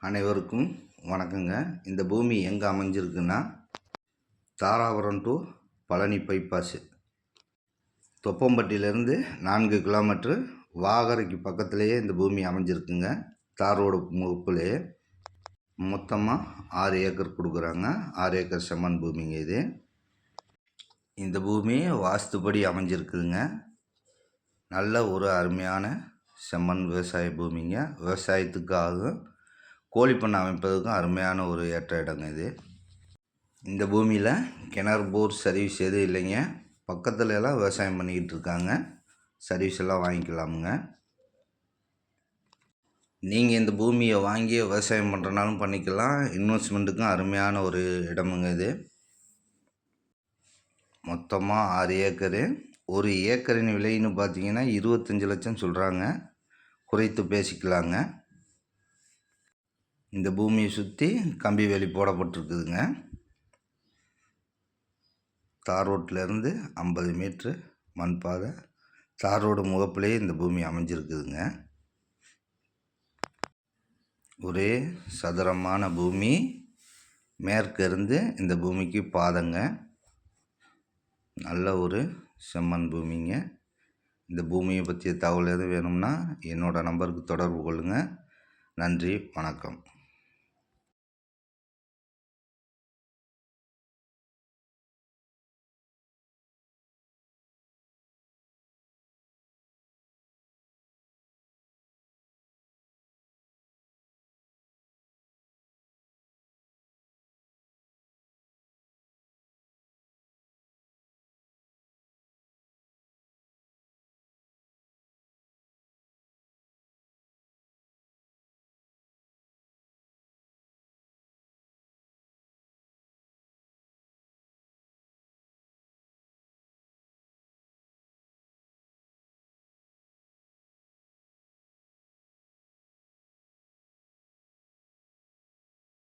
அனைவருக்கும் வணக்கங்க. இந்த பூமி எங்கே அமைஞ்சிருக்குன்னா, தாராபுரம் டு பழனி பைபாஸ், தொப்பம்பட்டியிலேருந்து 4 கிலோமீட்ரு வாகரைக்கு பக்கத்துலேயே இந்த பூமி அமைஞ்சிருக்குங்க. தார் ரோடு முகப்புலேயே மொத்தமாக 6 ஏக்கர் கொடுக்குறாங்க. 6 ஏக்கர் செம்மண் பூமிங்க இது. இந்த பூமி வாஸ்துப்படி அமைஞ்சிருக்குதுங்க. நல்ல ஒரு அருமையான செம்மண் விவசாய பூமிங்க. விவசாயத்துக்காகவும் கோழி பண்ணை அமைப்பதற்கும் அருமையான ஒரு ஏற்ற இடங்க இது. இந்த பூமியில் கிணறு போர் சர்வீஸ் எதுவும் இல்லைங்க. பக்கத்துல எல்லாம் விவசாயம் பண்ணிக்கிட்டு இருக்காங்க. சர்வீஸ் எல்லாம் வாங்கிக்கலாமுங்க. நீங்கள் இந்த பூமியை வாங்கி விவசாயம் பண்ணுறனாலும் பண்ணிக்கலாம். இன்வெஸ்ட்மெண்ட்டுக்கும் அருமையான ஒரு இடமுங்க இது. மொத்தமாக 6 ஏக்கரு. ஒரு ஏக்கரின் விலைன்னு பார்த்தீங்கன்னா 25 லட்சம் சொல்கிறாங்க. குறைத்து பேசிக்கலாங்க. இந்த பூமியை சுற்றி கம்பி வேலி போடப்பட்டிருக்குதுங்க. தார் ரோட்டிலேருந்து 50 மீட்ரு மண் பாதை. தார் ரோடு முகப்பிலேயே இந்த பூமி அமைஞ்சிருக்குதுங்க. ஒரே சதுரமான பூமி. மேற்கு இருந்து இந்த பூமிக்கு பாதைங்க. நல்ல ஒரு செம்மண் பூமிங்க. இந்த பூமியை பற்றிய தகவல் எதுவும் வேணும்னா என்னோடய நம்பருக்கு தொடர்பு கொள்ளுங்கள். நன்றி, வணக்கம்.